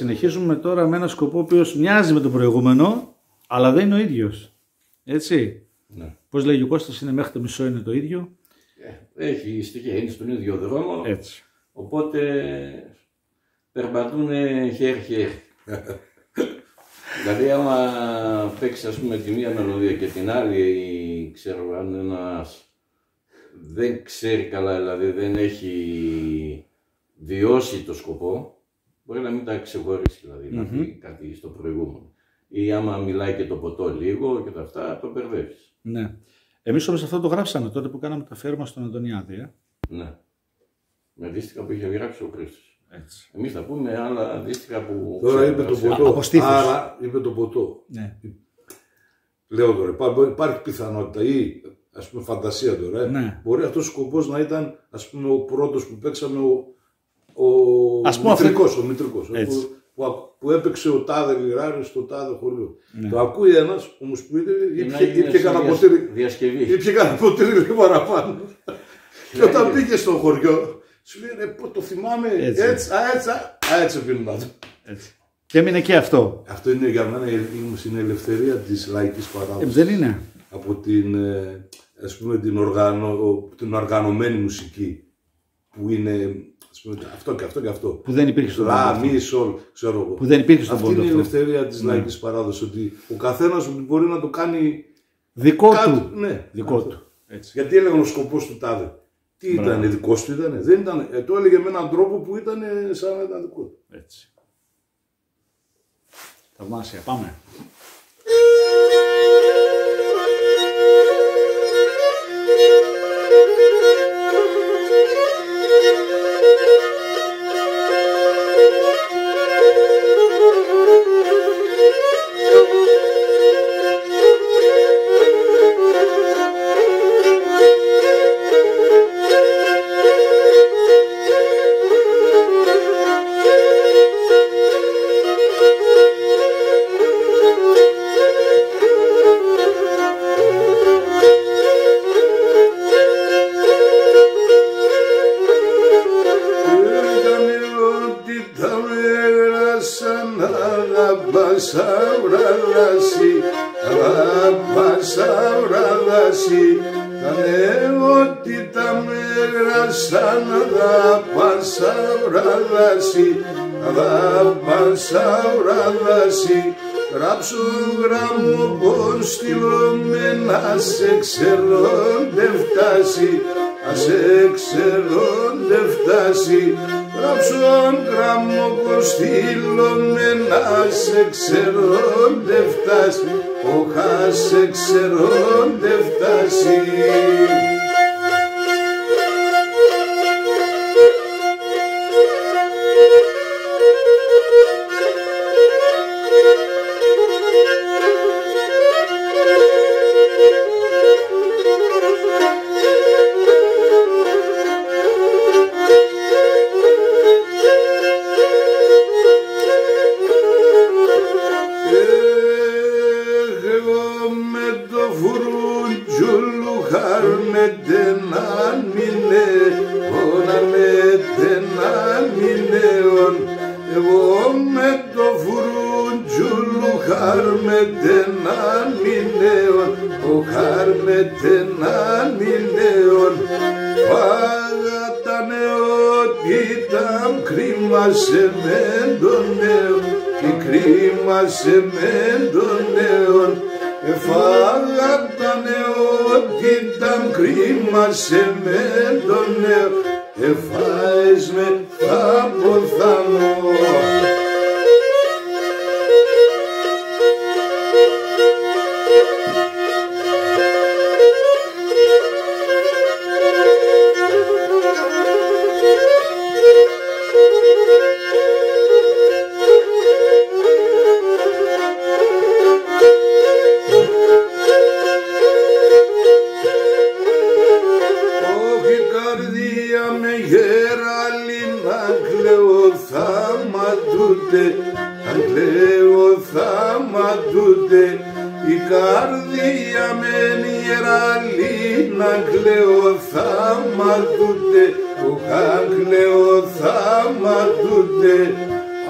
συνεχίζουμε τώρα με ένα σκοπό ο οποίος μοιάζει με τον προηγούμενο, αλλά δεν είναι ο ίδιος. Έτσι. Ναι. Πώς λέγει ο Κώστας, είναι μέχρι το μισό είναι το ίδιο. Έχει στοιχεία, είναι στον ίδιο δρόμο. Έτσι. Οπότε περπατούν χέρι-χέρι. Δηλαδή άμα παίξει ας πούμε τη μία μελωδία και την άλλη, ξέρω αν ένας δεν ξέρει καλά, δηλαδή δεν έχει βιώσει το σκοπό, μπορεί να μην τα ξεχωρίσει, δηλαδή να πει κάτι στο προηγούμενο. Ή άμα μιλάει και το ποτό λίγο και τα αυτά, το μπερδεύεις. Ναι. Εμείς όμως αυτό το γράψαμε τότε που κάναμε το αφιέρωμα στον Αντωνιάδη. Ναι. Με αντίστοιχα που είχε γράψει ο Χρήστος. Έτσι. Εμείς θα πούμε άλλα αντίστοιχα που... Τώρα είπε το ποτό. Άρα είπε το ποτό. Ναι. Λέω τώρα, υπάρχει πιθανότητα ή ας πούμε φαντασία τώρα. Ναι. Μπορεί αυτός ο σκοπός να ήταν ας πούμε ο πρώτος που παίξαμε ο μητρικός. Που έπαιξε ο τάδε λιράριος στο τάδε χωριό. Ναι. Το ακούει ένας όμως που ήπιε κανένα ποτήρι λίγο παραπάνω. Και όταν πήγε στο χωριό, σου λέει το θυμάμαι έτσι πίνουν. Και έμεινε και αυτό. Αυτό είναι για μένα η ελευθερία της λαϊκής παράδοσης. Δεν είναι. Από την, ας πούμε, την οργανωμένη μουσική που είναι ας πούμε, αυτό και αυτό και αυτό. Που δεν υπήρχε στον πόντο. Ξέρω εγώ. Που δεν υπήρχε στον πόντο. Αυτή είναι η ελευθερία της λαϊκής παράδοσης. Ότι ο καθένας μπορεί να το κάνει δικό του. Ναι, δικό του. Έτσι. Γιατί έλεγαν ο σκοπός του τάδε. Τι ήταν, δικός του ήταν. Δεν ήταν. Το έλεγε με έναν τρόπο που ήταν σαν να ήταν δικό του. Έτσι. Θαυμάσια. Πάμε. Γράψου γράμμο πως στείλουμε να σε ξέρω δεν φτάσει, να σε ξέρω δεν φτάσει. Γράψου γράμμο πως στείλουμε να σε ξέρω δεν φτάσει, όχα σε ξέρω δεν φτάσει.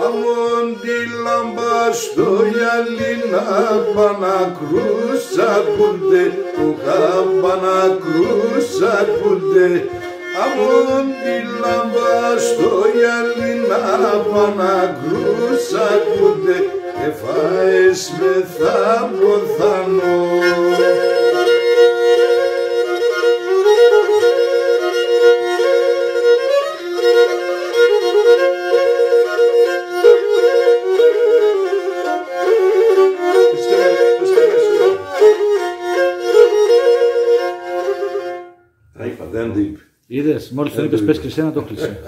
αμόν τη λάμπα στο γυαλί να πανακρούσακουνται, το καμπανακρούσακουνται. Αμόν τη λάμπα στο γυαλί να πανακρούσακουνται, εφάες με θαμποθανό. Είδες, μόλις τον είπες πες και εσένα το κλείσε.